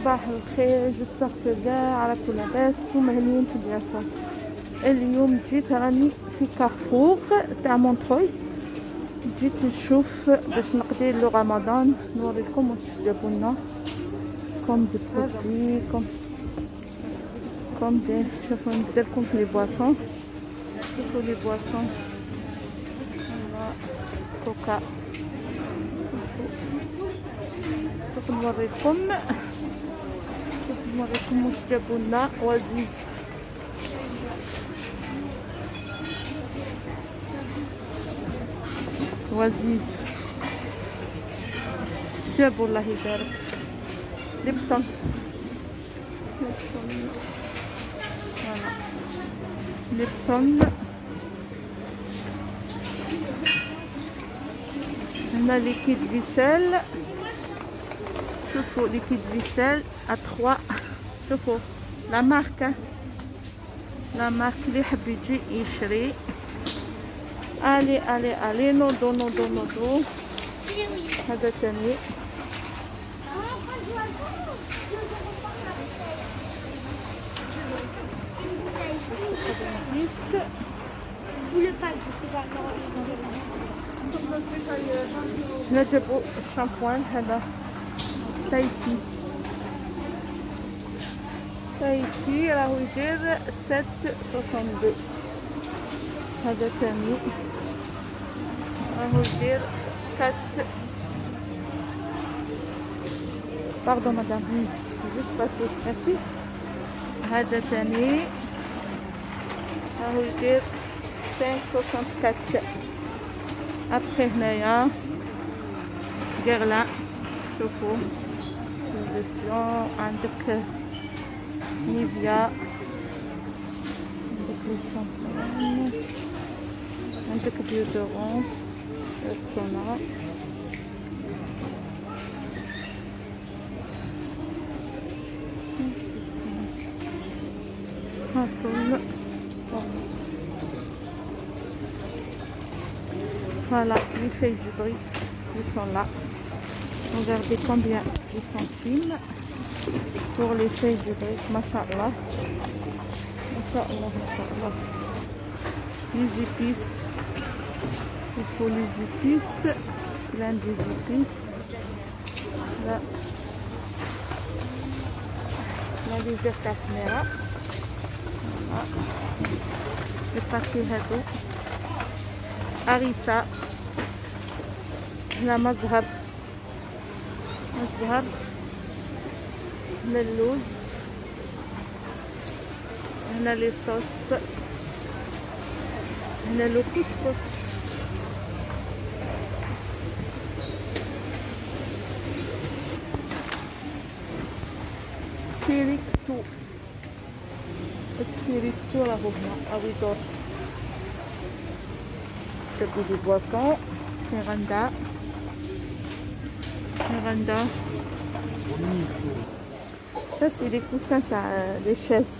صباح الخير، جسبر كذا على كل لاباس ومهنيين في ديالكم. اليوم جيت راني في كارفور تاع مونتروي، جيت نشوف باش نقضي له رمضان، نوريكم واش جابوا لنا كوم دي برودوي كوم دي. شوفوا نديرلكم في لي بواسون، شوفوا لي بواسون كوكا. شوفوا نوريكم واش جابوا لنا. وزيز جابوا الله يبارك. ليبتون فوالا ليبتون. هنا ليكيد فيسيل، شوفوا ليكيد فيسيل ا3. شوفوا لا مارك اللي يحب يجي يشري. الي نوضو هذا تاني. هنا جابوا الشامبوان هذا تايتي راهو يدير 7.62. هذا تاني راهو يدير 4. باردون مدام جوست باسي ميرسي. هذا تاني راهو يدير 5.64. ابخي هنايا غيرلان، شوفوا الفيرسيون. عندك نيفيا، عندك لي شامبوان، عندك ديودورون ريكسونا. هاسول voilà les feuilles du brie qui sont là. Regardez combien de centimes pour les feuilles du brie. Masha'Allah, Masha'Allah. Les épices, il faut les épices, plein des épices. Là, les caméra. Les paquets هادو harissa. هنا مزهر، هنا اللوز، هنا لي صوص، هنا لو كسكس، السيريكتو راهو هنا راهو يدور. جابوا دي بواسون ميراندا. Ça c'est les coussins des chaises.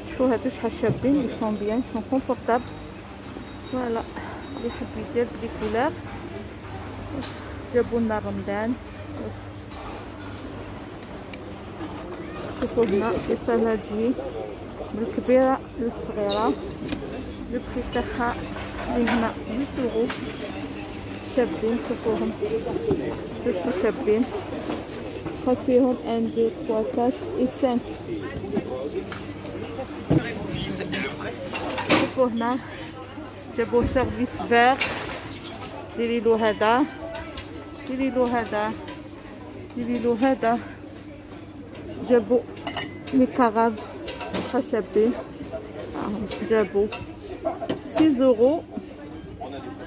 شوفوا هادو شحال شابين، ils sont bien, ils sont confortables. Voilà اللي يحب يدير بلي كولور. جابوا لنا رمضان. شوفوا هنا لي سالادجي من الكبيره للصغيره. لو بري تاعها اللي هنا 8 €. شابين، شوفوهم كيفاش شابين. خد فيهم 1 2 3 4 و5. شوفوا هنا جابوا سيرفيس فير. ديريلو هذا جابوا لي كراف خشبين. جابوا 6 €.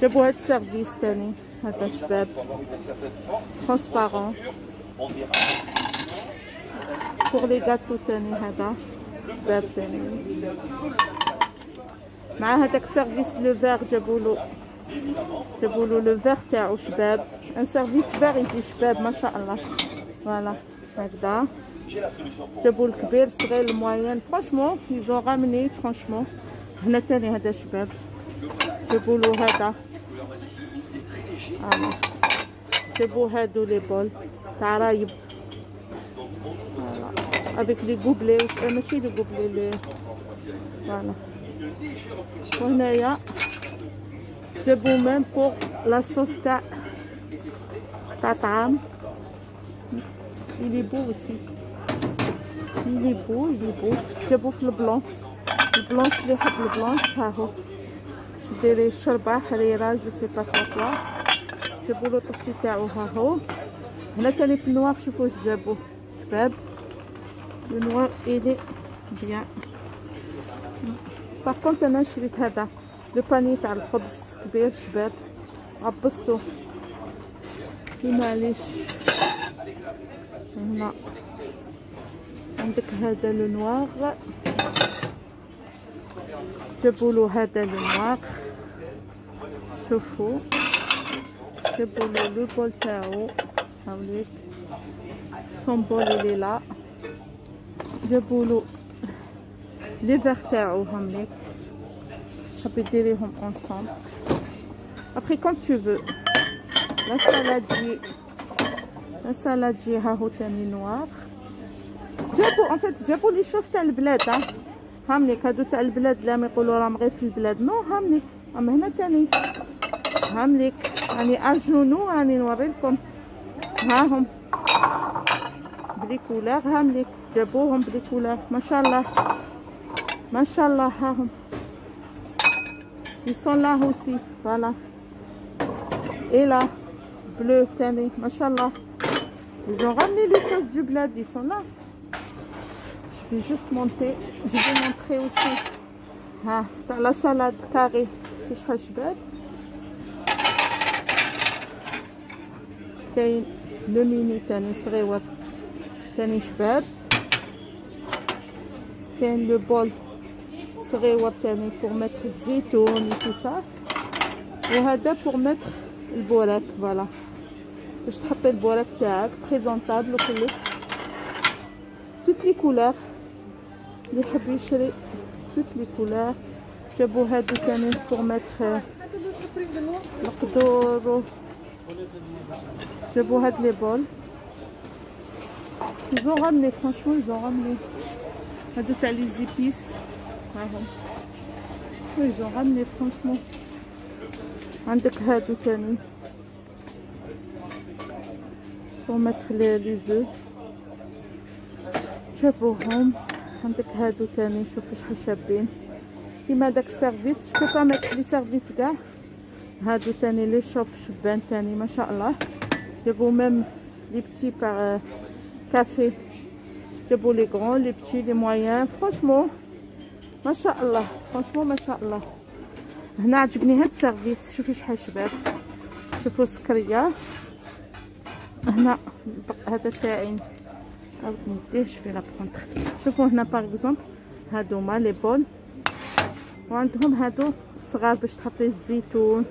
جابوا هاد السيرفيس تاني، هذا شباب ترانسبارون. بور لي غاتو تاني هذا شباب تاني. مع هذاك سيرفيس لو فير جابولو لو فير تاعو شباب. ان سيرفيس فير يجي شباب ما شاء الله. فوالا هكذا. جابوا الكبير الصغير الموين. فرانشمون يزون رامني فرانشمون. هنا تاني هذا شباب جابولو هذا. جابوا هادو لي بول تاع رايب. avec les gobelets, ماشي les gobelets les voilà. وهنايا جابوا même pour la sauce تاع طعام. il est beau aussi, il est beau. جابوا في البلونش اللي يحب البلونش ها هو ديري شربه حريره جو سي با كوا. جابوا له الطبسي تاعو ها هو. هنا تاني في النوار شوفوا واش جابوه شباب. النوار إلي بيان. باغ كونت انا شريت هذا لو باني تاع الخبز كبير شباب، عبصتو معليش. هنا عندك هذا لو نوار، جابولو هذا لو نوار شوفوا، جابولو لو بول تاعو هاوليك سون بول اللي لا، جابولو لي فيغ تاعو هامليك حبيت ديريهم ensemble. après comme tu veux. la salade ها هو تاني نوار. جابوا جابوا لي شوز تاع البلاد هامليك، هادو تاع البلاد لا ما يقولوا راهم غير في البلاد نو هامليك. اما هنا تاني هامليك راني اجونو راني نوري لكم ها هم بلي كولار هامليك، جابوهم بلي كولار ما شاء الله ما شاء الله. ها هم ils sont là aussi voilà. et là bleu tani machallah, ils ont ramené les choses du bled, ils sont là. Je vais juste monter, je vais montrer aussi la salade carrée في شحال شباب. كاين لو ميني تاني صغيور تاني شباب، كاين لو بول صغيور تاني pour mettre الزيتون et tout ça، وهذا pour mettre البوراك فوالا باش تحطي البوراك تاعك بريزونطابل وكلش. توت لي كولور اللي يحب يشري توت لي كولور. جابو هادو تاني بور ماتر القدور، جابو هاد لي بول. ils ont ramené franchement ils ont ramené هادو تاع لي زيبيس هاهم ils ont ramené franchement. عندك هادو تاني pour mettre les œufs جابوهم. عندك هادو تاني شوفوا شحال شابين كيما داك السيرفيس. جو با ميتر لي سيرفيس كاع. هادو تاني لي شوب شبان تاني ما شاء الله. جابو ميم لي بتي بار كافي، جابو لي غران لي بتي لي مويان فرانشمون ما شاء الله فرانشمون ما شاء الله. هنا عجبني هاد السيرفيس شوفي شحال شباب. شوفوا السكريه هنا هذا تاعي عاود نديه في لا برونتر. شوفوا هنا باغ اكزومبل هادوما لي بول، وعندهم هادو الصغار باش تحطي الزيتون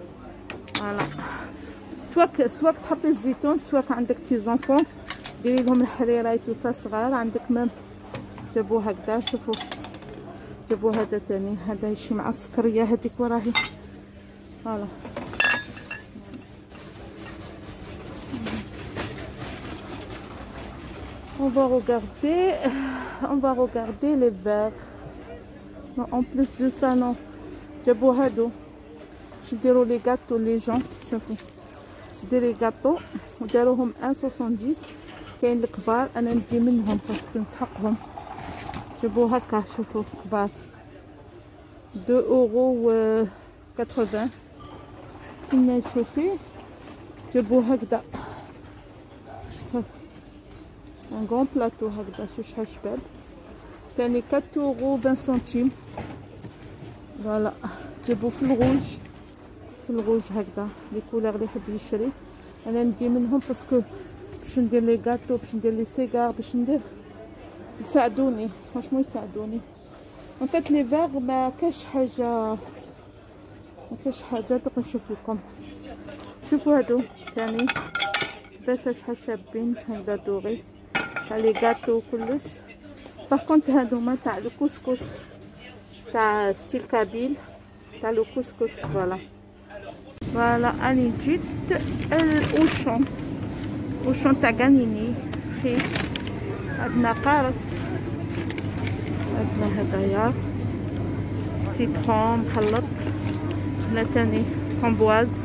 فوالا. سواك تحطي الزيتون سواك عندك تي زونفون ديري لهم الحريره توسا صغار. عندك ميم جابو هكذا شوفوا، جابو هذا تاني هذا يمشي مع السكريه هذيك وراهي فوالا. on va regarder les verres. non, en plus de ça non جابو هادو يديروا لي غاتو لي جون. شوفوا يديروا لي غاتو وداروهم 1.70. كاين الكبار انا ندي منهم باسكو نسحقهم. جابو هكا شوفوا كبار 2,80 €. سما تشوفي جابو هكذا ان غون بلاطو هكذا. شوف شحال شباب تاني 4,20 €. فوالا جابو في الغوج هكذا لي كولور اللي يحب يشري. انا ندي منهم باسكو باش ندير لي غاتو باش ندير لي سيجار باش ندير يساعدوني فرانشمون يساعدوني. ان فيت لي فيغ ما كاش حاجه دوك نشوف لكم. شوفوا هادو تاني بس شحال شابين هكذا دوري تاع لي غاتو كلش. باغ كونت هادوما تاع لو كسكس تاع ستيل كابيل تاع لو كسكس فوالا. اني جيت الاوشون تاع غانيني خي عندنا قارص عندنا هدايا سيترون مخلط، هنا تاني فramboise،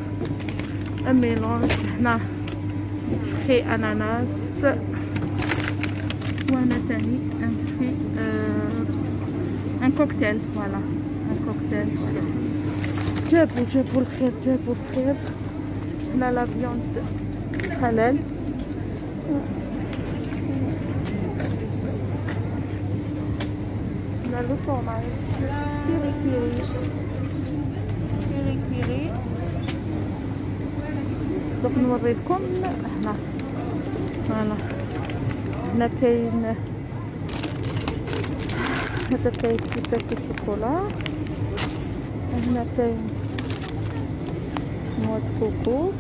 ان ميلونج، هنا فري اناناس، وهنا تاني ان فري ان كوكتيل، فوالا ان كوكتيل. جابوا الخير، جابوا الخير. هنا لا فيوند حلال، هنا لو فرماج كيري كيري كيري كيري. دوك نوريكم هنا، فوالا هنا كاين هذا كاين كيكات الشوكولا، هنا كاين نوع كوكو،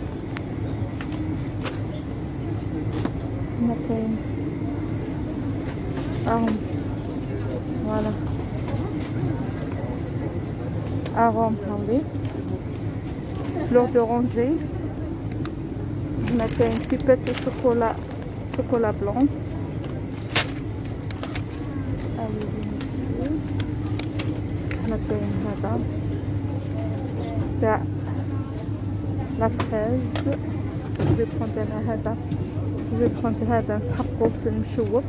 هنا كاين أروم، فوالا أروم هاولي فلور دورانجي، هنا كاين كيكات الشوكولا، شوكولا بلون، هنا كاين هذا تاع لا فريز. جو برونت انا هذا، جو برونت هذا نسحقو في المشوب.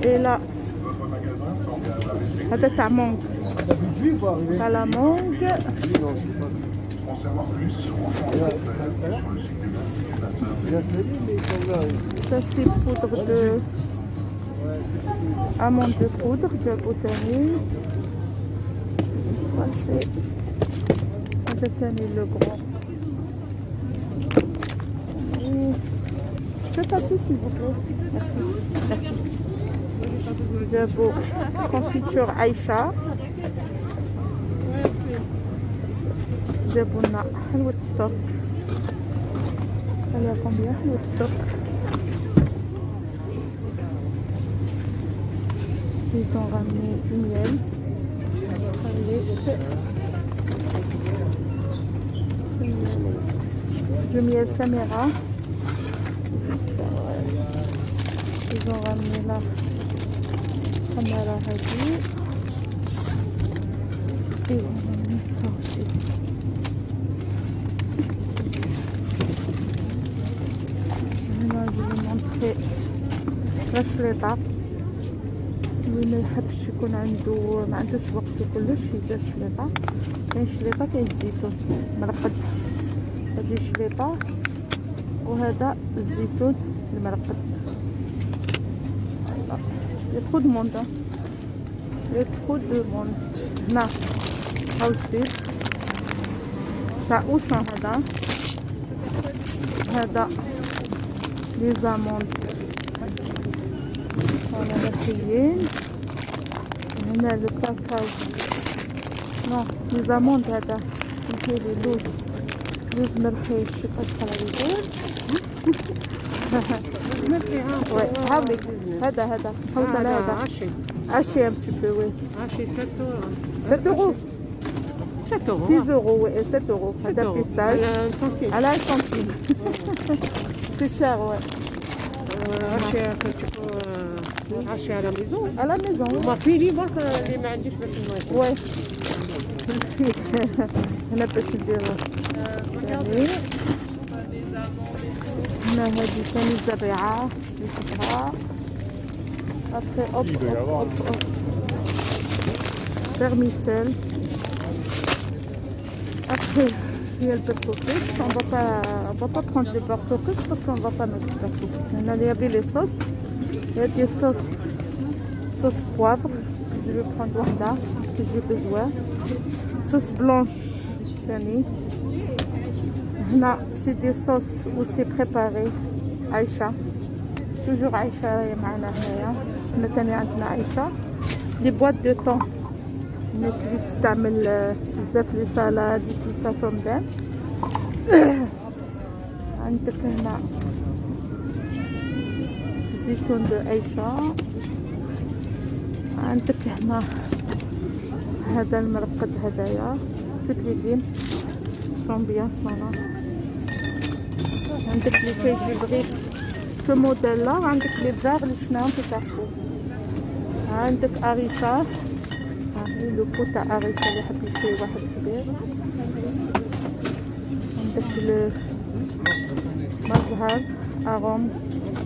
الى هذا تاع مونغ، تاع لا مونغ. Ça c'est poudre de amande de poudre, جابو تاني. Ça c'est هذا تاني لو غران. Je passe s'il vous plaît. Merci. Merci. جابو confiture عايشة. جابو لنا حلوة الطرق. Elle a combien le stock? Ils ont ramené du miel. Du miel Samira. Ils ont ramené la caméra radio. Ils ont ramené ça aussi. الشليطة اللي ما يحبش يكون عنده ما عندوش وقت كلش يدير شليطة. كاين شليطة كاين الزيتون مرقد، هذه شليطة وهذا الزيتون المرقد. يا ترو دو موند، يا ترو دو موند. هنا هاوس بيف تاع اوشان، هذا لي زاموند ملحيين. هنا لو كاكاو نو لي زاموند، هذا يجيلي لوز ملحي، شوفو شحال يقول ملحي. وي هاولي هذا حوس على هذا عشي ان بتي بو. وي عشي 7 اورو 6 اورو. وي 7 اورو. هذا بيستاج على 1 سنتيم. سي شير. وي عشي على ميزون، على ميزون. ما في لي برك اللي ما عنديش باش نوصل. وي هنا باش نديرو ثاني. هنا هادي ثاني الزريعة اللي شفتها. ابخي اوب اوب فيرميسيل. Après, il y a le beurre coquille. On va pas prendre le beurre coquille parce qu'on va pas mettre le beurre coquille. Il y avait les sauces. Il y a des sauce poivre. Je vais prendre wahda parce que j'ai besoin. Sauce blanche. Là, c'est des sauces où c'est préparé. Aïcha. Toujours Aïcha. Maintenant, on a Aïcha. Des boîtes de thon. الناس اللي تستعمل بزاف لي سالاد وكل رمضان. عندك هنا زيتون دو عيشة. عندك هنا هذا المرقد هدايا توت لي دين سون بيان. فوالا عندك لي كاي جبريل سو موديل لا. وعندك لي فار اللي شفناهم في كارفور. عندك اريسا، هاهي لو بو تاع اريسا اللي يحب يشري واحد كبير. عندك المزهر اروم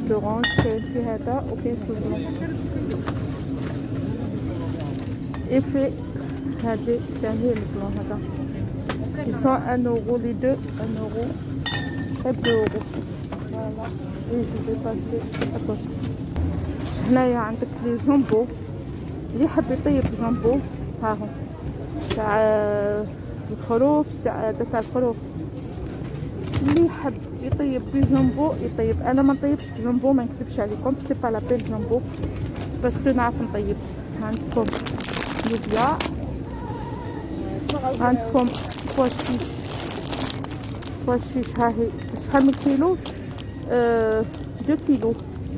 دورانج، كاين في هذا وكاين في البلون. افي هادي ثاني البلون هذا يسون 1 اورو لي دو، 1 اورو et 2 euros. Voilà. Et je vais passer à côté. هنايا عندك لي جامبو، اللي يحب يطيب جامبو هاهم تاع الخروف، تاع الخروف اللي يحب يطيب بجامبو يطيب. انا ما نطيبش بجامبو، ما نكذبش عليكم، سي با لا بين جامبو باسكو نعرف نطيب. عندكم لوبيا، عندكم بواشيش. بواشيش هاهي شحال من كيلو؟ 2 كيلو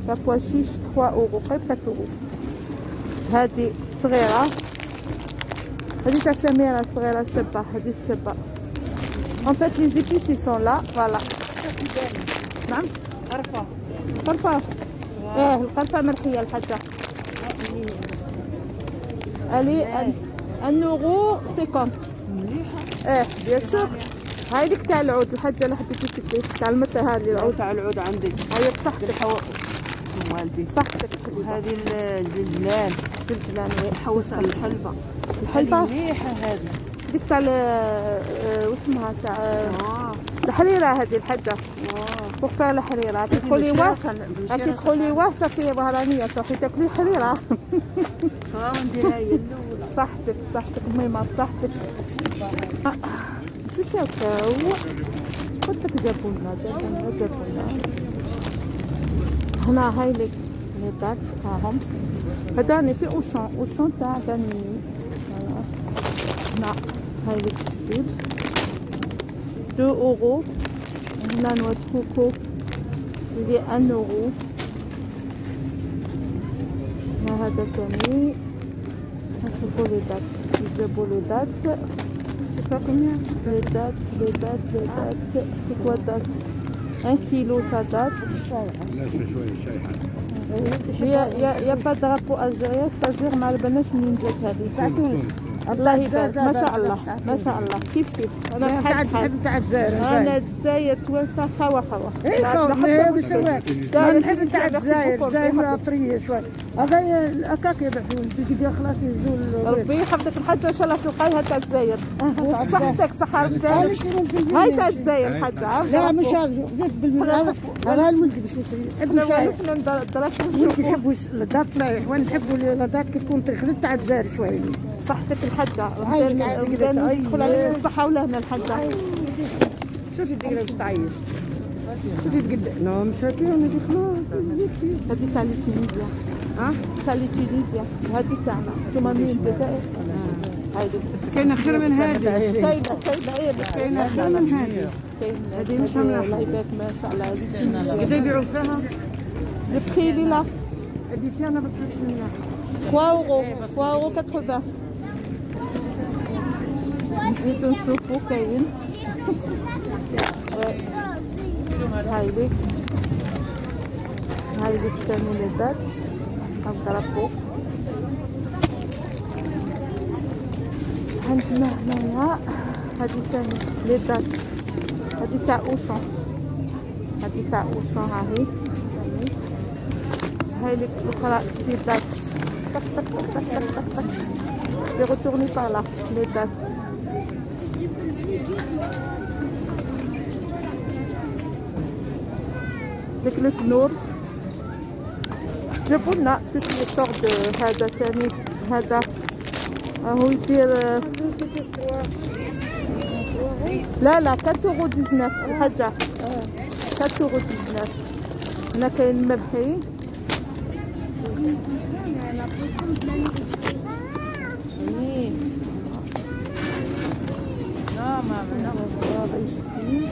تاع بواشيش 3 اورو، قريب 4 اورو. هادي صغيرة، هادي تاع سميرة صغيرة شابة، هادي شابة. En fait les épices ils sont là, voilà. نعم قرفة، قرفة القرفة مرحية الحاجة. الي 1 اورو 50. مليحة. بيان سور. هاي ديك تاع العود الحاجة اللي حبيتي تدي تاع المتة، هذه العود تاع العود عندك. هاي بصحتك والدي صحتك. وهذه الجلجلان، الجلجلان حوس على الحلبة. الحلبة مليحة هذه. ديك تاع واسمها تاع الحريرة، هذه الحاجة بوغ فيغ الحريرة. تدخلي واه صافي بهرانية تروحي تاكلي حريرة. ونديرها هي الأولى. صحتك ميمة، صحتك. كاكاو قلت لك جابولنا. هنا هاي لي دات هاهم، هداني في اوشون تاع فانيلي. هنا هاي لي بسكوت 2 اورو. هنا نوع كوكو اللي 1 اورو. هذا ثاني. نشوفو لي دات، يجيبو لي دات. pas combien les dates, c'est quoi date? 1 kilo ta date. Il y a pas de drapeau algérien, c'est-à-dire ما بالناش منين جات هذه تاع تونس. الله يبارك، ما شاء الله ما شاء الله. كيف انا بحال تاع الجزائر. انا الجزائر توانسه خوا اي حتى مشكل. انا نحب تاع الجزائر طريه شوي. هذا الأكاك يبيع في القديه خلاص يزول. ربي يحفظك الحاجه، ان شاء الله تلقايها تاع الجزائر. بصحتك صحه نتاعك. هاي تاع الجزائر الحاجه. لا مش هذا هذا الولد باش يشري. نحب نشوف ولد يحبوا الدات صحيح، وانا نحبوا الدات كي تكون خذت تاع الجزائر شويه. صحتك الحاجه، ندخل عليها الصحه ولهنا الحاجه. شوفي الدقيقه باش تعيط. شوفي تقد لا مش هكا انا دي خلاص. هذه تاع تونيزيا. تاع تونيزيا، وهذه تاعنا انتوما من الجزائر. هايدي كاينه خير من هذه. كاينه خير من هذه. هذه مش ملاحه. الله يبارك ما شاء الله. هذه قد يبيعوا فيها؟ البخي اللي لا هذه فيها بس مش ملاحه. 3 اورو 3 اورو 80. نزيدو نشوفو كاين. هايلي الثاني لي دات الدرابو. عندنا هنايا هادي ثاني لي دات، هادي تاع اوشون، هاي لي الاخرى لي دات. لي روتورني بار لا لي دات. ديك الكنور جابوا لنا توت لي سور دو. هذا ثاني، هذا راهو يدير لا 4 اورو 19 الحاجه. 4 اورو 19. هنا كاين المرحي.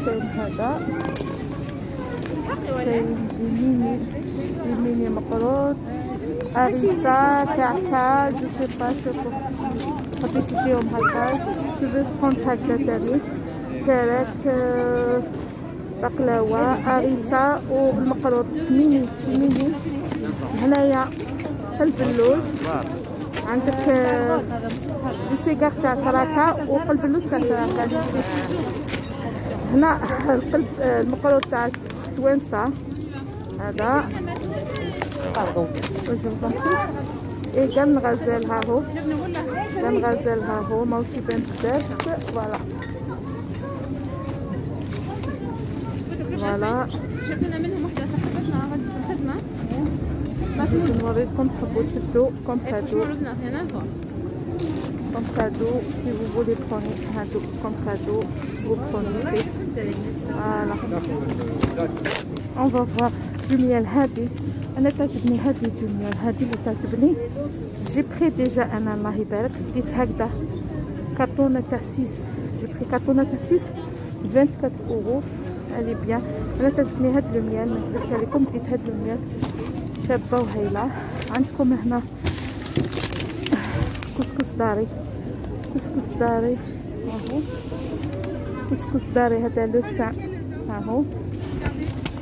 كاين هذا، كاين الميني مقروط، هريسة، كعكة، جو سي با. شوفو حطيت فيهم هكا. شوفو كونت هكا تاني تارك، بقلاوة، هريسة والمقروط ميني. هنايا قلب اللوز عندك السيجار تاع 3 وقلب اللوز تاع 3. هنا القلب المقرو تاع توانسة هذا اي كان غزال ها هو كان غزال ها هو ماهوش يبان بزاف. فوالا فوالا شفنا منهم وحده صاحبتنا غادي في الخدمه بس نوريكم تحبوا تشدوا كوم كادو comme cadeau si vous voulez prendre comme cadeau vous prenez. Voilà on va voir جميال هذه انا تعجبني هذه جميال هذه اللي تعجبني. جي بري ديجا انا الله يبارك ديت هكذا كرتونه تاع 6 جي بري كرتونه تاع 6 24 اورو الي بيان. انا تعجبني هاد الميال ما نكذبش عليكم ديت هاد الميال شابه وهايله. عندكم هنا كسكس داري كسكس داري اهو كسكس داري هذا لو تاع اهو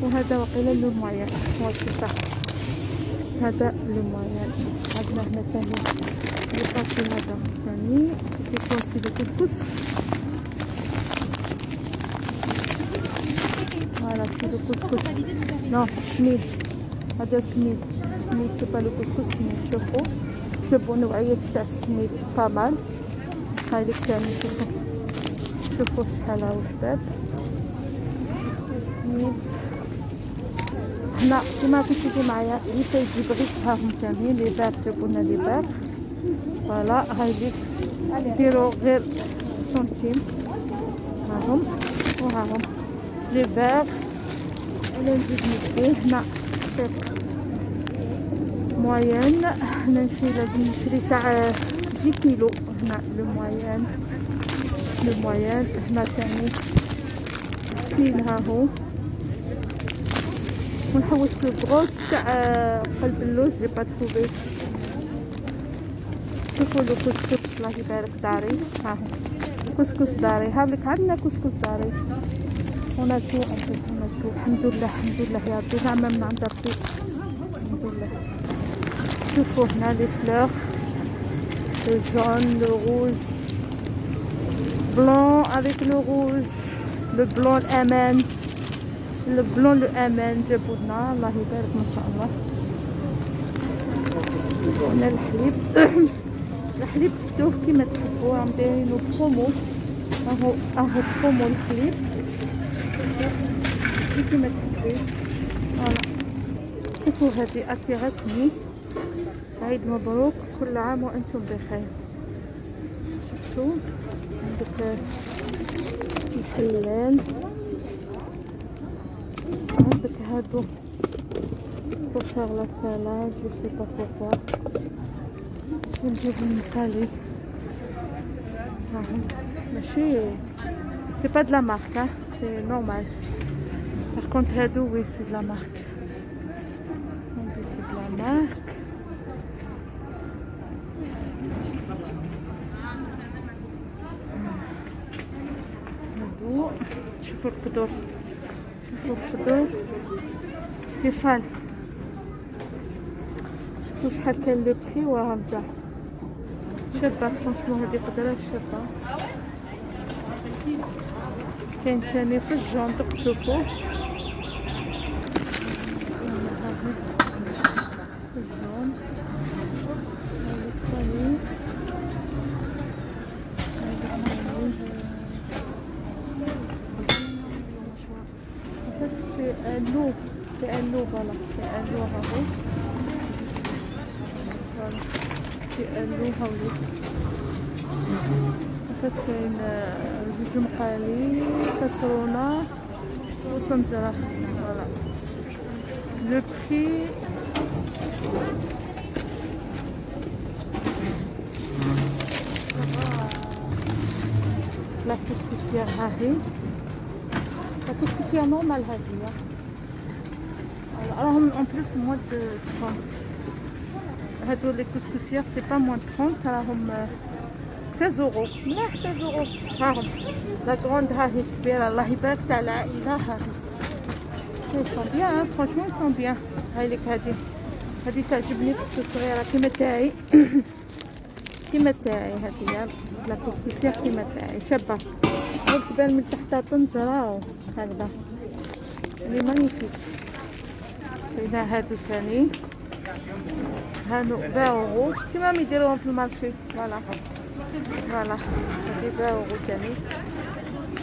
وهذا وقيلا لو مويان هو تاع هذا لو مويان. عندنا هنا ثاني لو باسي هذا ثاني سيتي كونسي دو كسكس. فوالا سي لو كسكس نو سميد هذا سميد سميد سي با لو كسكس سميد. شوفوا نوعية تاع السميد بامال. هاي لك ثاني شوفوا شحال هاو شباب سميد. هنا كيما راكم تشوفوا معايا اللي تيجي بغيت هاهم كاملين لي بار جابولنا لي بار. فوالا هاي ليك ديرو غير سنتيم هاهم وهاهم لي بار. انا نزيد نشري هنا موين. هنا لازم نشري تاع 10 كيلو. هنا لو موين هنا ثاني كيل ها هو. ونحوس البغوص تاع قلب اللوز جي با تروفي. شوفوا لو كسكس الله يبارك داري ها هو كسكس داري. هاوليك عندنا كسكس داري هنا تو هنا تو الحمد لله الحمد لله يا ربي نعمة من عند ربي الحمد لله. شوفوا هنا لي فلور le jaune, le rouge, blanc avec le rouge, le blanc l'amen, le blanc le amen جابوا لنا الله يبارك ما شاء الله. هنا الحليب الحليب دوه كيما تحبوا راهم دايرينو برومو اهو برومو الحليب كيما تحبوا. فوالا شوفوا هذه اثيرتني. عيد مبروك كل عام وانتم بخير. شفتوا عندك الحلال عندك هادو pour faire la salade je sais pas pourquoi c'est نديرهم salé. ماشي c'est pas de la marque hein c'est normal. par contre هادو oui c'est de la marque c'est de la marque. شوفوا القدور شوفوا القدور تيفال. شوفوا شحال كان لو بري وراهم جا شابه فرانشمون هادي قدره شابه. كاين ثاني في الجوندق شوفوا في الجون c'est un lot voilà c'est un lot هاهو voilà c'est un lot هاولي. فات كاين زيت مقالي كسرونه وطنجره. فوالا لو بري لا كسكسيير هاهي لا كسكسيير نورمال هادي راهم اون بليس موان دو 30. هادو لي كسكسيير سي با موان 30 راهم 16 اورو ملاح 16 اورو. هاهم لا كروند هاهي كبيره الله يبارك تاع العائله هاهي. ils sont bien hein franchement ils sont bien. هاي لك هادي هذه تعجبني كسكس صغيره كيما تاعي. كيما تاعي هذه لا كسكسيه كيما تاعي شابه، تبان من تحتها طنجره هكذا لي مانيفيك. كاينه هادو ثاني، هادو 20 اورو كيما يديروهم في المارشي. فوالا فوالا هادي 20 اورو ثاني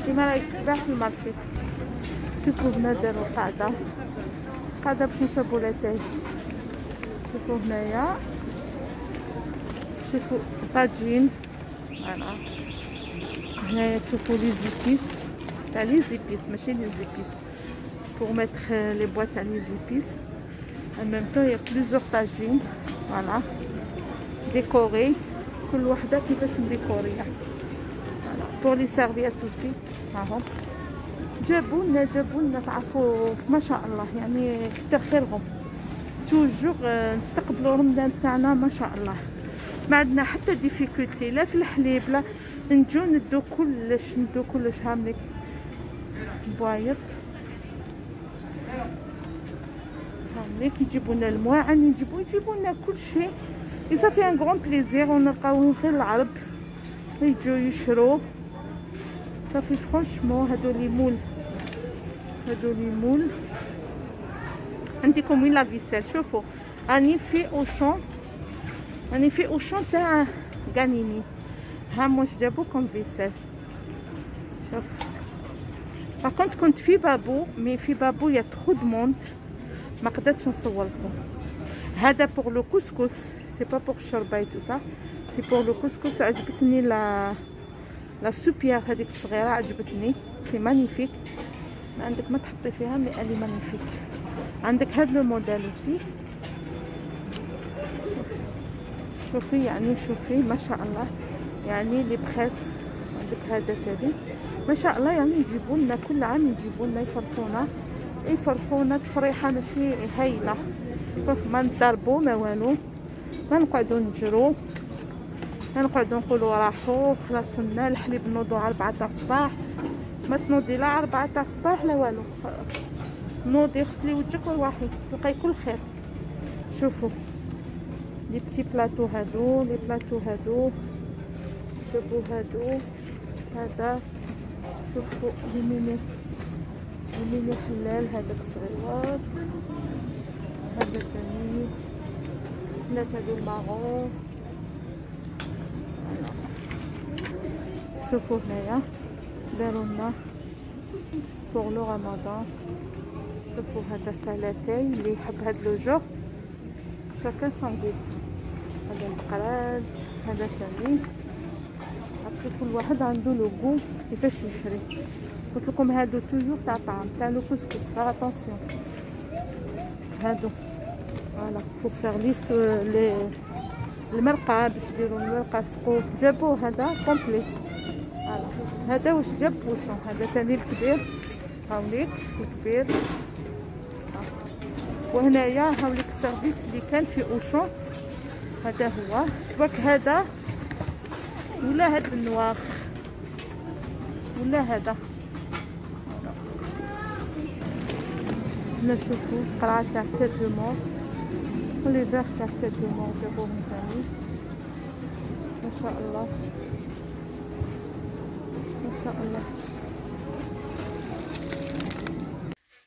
كيما راهي تتباع في المارشي. شوفوا هنا داروا قاعده باش نشربوا لاتاي. شوفوا هنايا، شوفوا طاجين. فوالا هنايا تشوفوا لي زيبيس تاع لي زيبيس ماشي لي زيبيس pour mettre les boîtes à les épices. En même temps il y a plusieurs tagines. Voilà décorées كل وحده كيفاش مديكوريه. Voilà pour les serviettes aussi اهو جابوا لنا تعرفوا ما شاء الله يعني كتر خيرهم. توجور نستقبلوا رمضان تاعنا ما شاء الله، ما عندنا حتى ديفيكولتي لا في الحليب لا نجو ندو كلش هاملك بوايط هاملك. يجيبوا لنا المواعن، يجيبوا لنا كل شيء. صافي ان غون بليزير ونلقاو غير العرب يجوا يشرو. صافي فرانشمون هادو لي مول عندكم وين لا فيسيل. شوفوا راني في اوشون تاع غانيني. ها واش جابوا كوم فيسيل. شوف باغ كنت في بابو، مي في بابو يا ترو دو موند ما قدرتش نصور لكم. هذا بور لو كوسكوس سي با بور الشرباي تو سا، سي بور لو كوسكوس. عجبتني لا سوبيير هذيك الصغيره عجبتني، سي مانيفيك. ما عندك ما تحطي فيها مي الي مانيفيك. عندك هذا لو موديل اوسي. شوفي يعني شوفي ما شاء الله يعني لي بريس. عندك هذا تاني ما شاء الله يعني يجيبوا لنا كل عام يجيبوا لنا يفرحونا تفريحه ماشي هايله. ما نضربوا ما والو، ما نقعدوا نجرو، ما نقعدوا نقولوا راحوا خلاصنا الحليب نوضوا على 4 تاع الصباح. ما تنوضي لا 4 تاع الصباح لا والو، نوضي غسلي وجهك وروحي تلقاي كل خير. شوفوا لي بتي بلاطو هادو، لي بلاطو هادو شوفوا هذا شوفوا لي ميني حلال هذاك صغير. هذا ثاني 3 هادو الماغون. شوفوا هنايا داروا لنا بور لو رمضان. شوفوا هذا تاع لاتاي اللي يحب هاد لو جو شاكان سون غو. هذا القراج هذا ثاني. عرفتوا كل واحد عنده لو غو كيفاش يشري. قلت لكم هادو توجور تاع طعام تاع لو كسكس. فا اتونسيون هادو فوالا فو فيغ لي المرقه باش يديروا المرقه سقوف. جابوه هذا كومبلي. فوالا هذا واش جاب بوشون. هذا ثاني الكبير هاوليك الكبير. وهنايا هاوليك السيرفيس اللي كان في اوشون. هذا هو سواك هذا ولا هاد النواغ ولا هذا. نشوفوا قرعه تاع تيت دو مور لي فيغ تاع تيت دو مور جابوهم ثاني ما شاء الله ما شاء الله.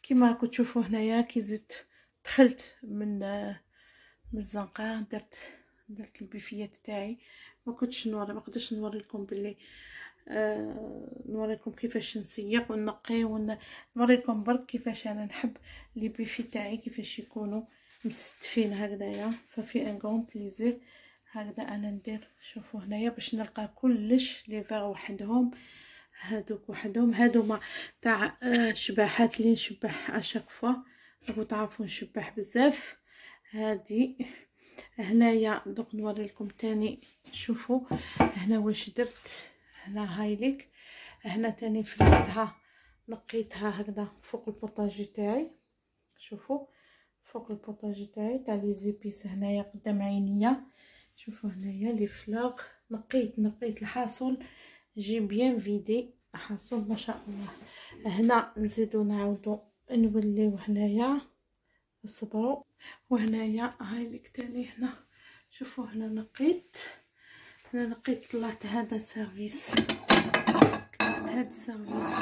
كيما راكم تشوفوا هنايا كي زدت دخلت من الزنقه درت البيفيات تاعي. ما قدرتش نوري لكم باللي نوريكم كيفاش نسيق ونقي ونوري لكم برك كيفاش انا نحب لي بيفي تاعي كيفاش يكونوا مستفين هكذايا. صافي ان غون بليزير هكذا انا ندير. شوفوا هنايا باش نلقى كلش لي فيغ وحدهم، هادوك وحدهم. هادو تاع شباحات اللي نشبح اشاك فوا. راكم تعرفوا نشبح بزاف. هادي هنايا دوك نوري لكم تاني. شوفوا هنا واش درت. هنا هايليك هنا تاني فرستها نقيتها هكذا فوق البوطاجي تاعي. شوفوا فوق البوطاجي تاعي تاع لي زيبيس هنايا قدام عينيا. شوفوا هنايا لي فلوغ نقيت الحاصل جي بيان فيدي حاصل ما شاء الله. هنا نزيدو نعاودو نوليو هنايا اصبروا. وهنايا هاي لك تاني هنا، شوفوا هنا نقيت طلعت هذا سيرفيس، هذا السيرفيس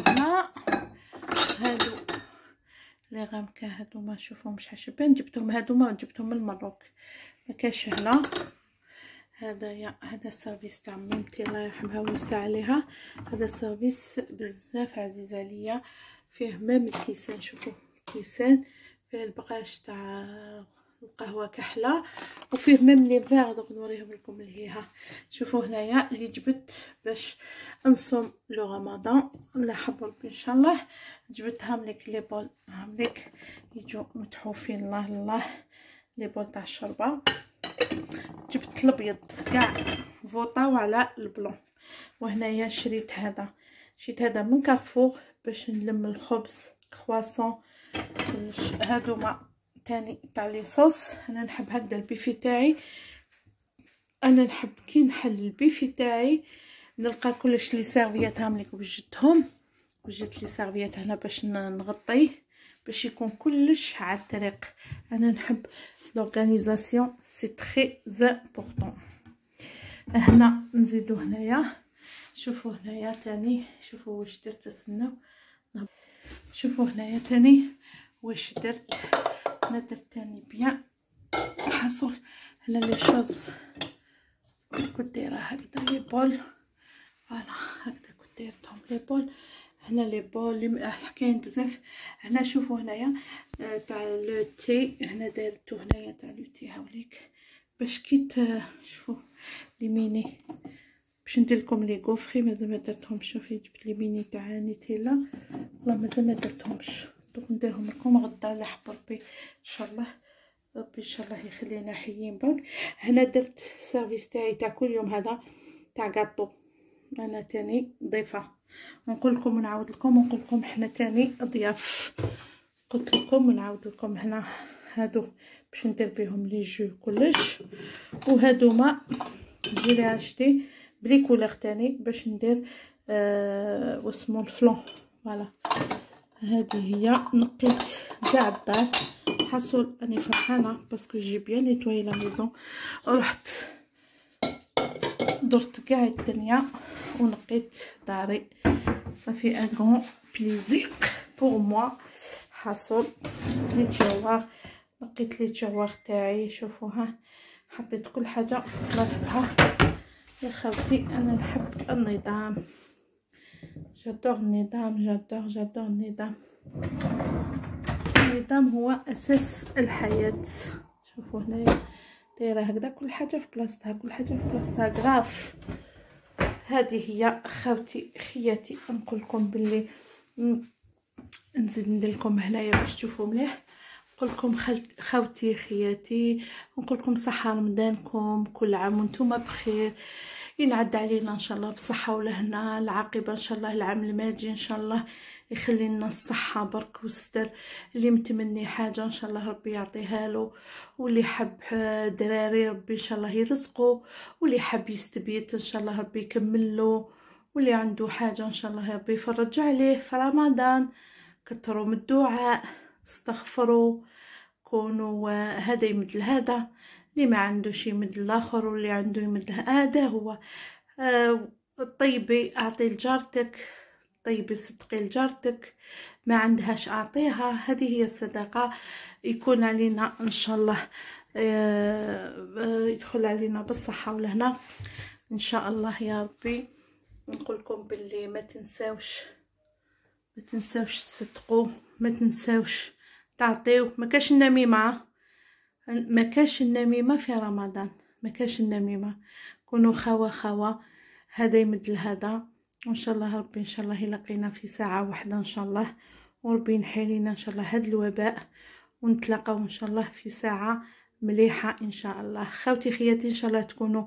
هنا. هادو لي غامكا هادو ما نشوفهمش حشبان، جبتهم هادوما جبتهم من المروك، ما كاش هنا. هذا السيرفيس تاع ميمتي الله يرحمها ويوسع عليها. هذا السيرفيس بزاف عزيز عليا، فيه ميم الكيسان، شوفوا كيسان فيه البقاش تاع القهوه كحله، وفيه ميم لي فيغ دوك نوريهم لكم لهيها. شوفوا هنايا اللي جبت باش نصوم لو رمضان الله يحب ربي ان شاء الله. جبتهم لك لي بول، هم لك يجوا متحوفين الله الله، لي بول تاع الشوربه. جبت الابيض كاع فوطاو على البلون. وهنايا شريت هذا من كارفور باش نلم الخبز كرواسون. هادوما تاني تاع لي صوص. انا نحب هكذا البيفي تاعي، انا نحب كي نحل البيفي تاعي نلقى كلش لي سيرفيات هامليك وجدتهم، وجدت لي سيرفيات هنا باش نغطيه باش يكون كلش على الطريق. انا نحب لورغانيزاسيون سي تري امبورطون. هنا نزيدو هنايا، شوفوا هنايا تاني، شوفوا واش درت. استناو شوفوا هنايا تاني واش درت. انا درت تاني بيان حصل هنا لي شوز كنت دايره هكذا لي بول، فوالا هكذا كنت دايرتهم لي بول. هنا لي بول اللي كاين بزاف. هنا شوفوا هنايا تاع لو تي، هنا دارتو هنايا تاع لو تي هاوليك باش كيت شوفوا لي ميني باش ندير لكم لي غوفري مازال ما درتهمش. شوفي جبت لي ميني تاع نيتيلا والله مازال ما درتهمش، دوك نديرهم لكم غدا على حب ربي ان شاء الله. ربي ان شاء الله يخلينا حيين برك. هنا درت سيرفيس تاعي تاع كل يوم هذا تاع غاطو، انا تاني ضيفه. ونقول لكم ونعاود لكم ونقول لكم حنا تاني ضياف. قلت لكم ونعاود لكم هنا هادو باش ندير بهم لي جو كلش. وهادوما جيلي عشتي بلي كولور تاني باش ندير واسمو الفلون. فوالا هذه هي نقيت كاع الدار. حصل اني فرحانه باسكو جي بيان نيتواي لا ميزون، رحت درت كاع الدنيا ونقيت داري. صافي ان غون بليزير بور موا. حصل لي تيوار، نقيت لي تيوار تاعي، شوفوها حطيت كل حاجه في بلاصتها. يا خوتي انا نحب النظام، جادور النظام، جادور النظام. النظام هو اساس الحياه. شوفوا هنايا دايره هكذا كل حاجه في بلاصتها، كل حاجه في بلاصتها غراف. هذه هي خوتي خياتي. نقول لكم باللي نزيد ندير لكم هنايا باش تشوفوا مليح. نقول لكم خوتي خياتي، نقول لكم صحه رمضانكم، كل عام وانتم بخير، ينعد علينا ان شاء الله بالصحه والهنا. العاقبه ان شاء الله العام الماجي ان شاء الله يخلي لنا الصحه برك والستر. اللي متمني حاجه ان شاء الله ربي يعطيها له، واللي حب دراري ربي ان شاء الله يرزقه، واللي حب يستبيت ان شاء الله ربي يكمل له، واللي عنده حاجه ان شاء الله ربي يفرج عليه في رمضان. كثروا من الدعاء، استغفروا، كونوا هذا يمد لهذا، اللي ما عندوش يمد الاخر، واللي عنده يمد هذا هو. طيبي اعطي لجارتك، طيبي صدقي لجارتك، ما عندهاش اعطيها. هذه هي الصدقه. يكون علينا ان شاء الله يدخل علينا بالصحه والهنا ان شاء الله يا ربي. نقول لكم باللي ما تنساوش تصدقوا، ما تنساوش تعطيو. ما كاش النميمه، ما كاش النميمه في رمضان، ما كاش النميمه. كونوا خوا هذا يمد لهذا، وان شاء الله ربي ان شاء الله يلقينا في ساعه واحده ان شاء الله، وربي ينحي لنا ان شاء الله هذا الوباء، ونتلاقاو ان شاء الله في ساعه مليحه ان شاء الله. خوتي خياتي ان شاء الله تكونوا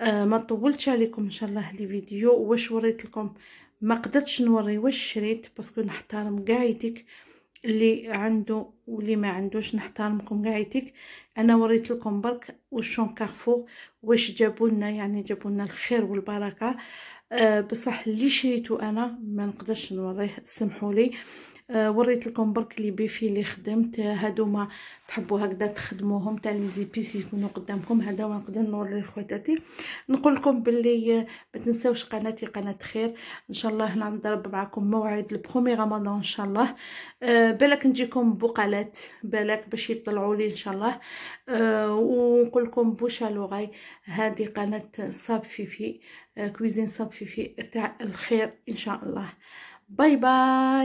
ما طولتش عليكم ان شاء الله لي فيديو. واش وريت لكم ما قدرتش نوري واش شريت باسكو نحترم قاعدتك، اللي عنده واللي ما عندوش نحترمكم قاعدتك. انا وريت لكم برك وشون كارفور واش جابوا لنا، يعني جابوا لنا الخير والبركه. بصح اللي شريته انا ما نقدرش نوريه، سمحوا لي. وريت لكم برك لي بيفي اللي خدمت، هادوما تحبوا هكذا تخدموهم تاع لي زيبيس يكونوا قدامكم. هذا ونقدر نوري خواتاتي. نقول لكم باللي ما تنساوش قناتي قناه خير، ان شاء الله نضرب معكم موعد البرومي رمضان ان شاء الله. بالك نجيكم بقالات بالك باش يطلعوا لي ان شاء الله. ونقول لكم بوشالوغاي، هذه قناه صاب فيفي كويزين صاب فيفي تاع الخير ان شاء الله. باي باي.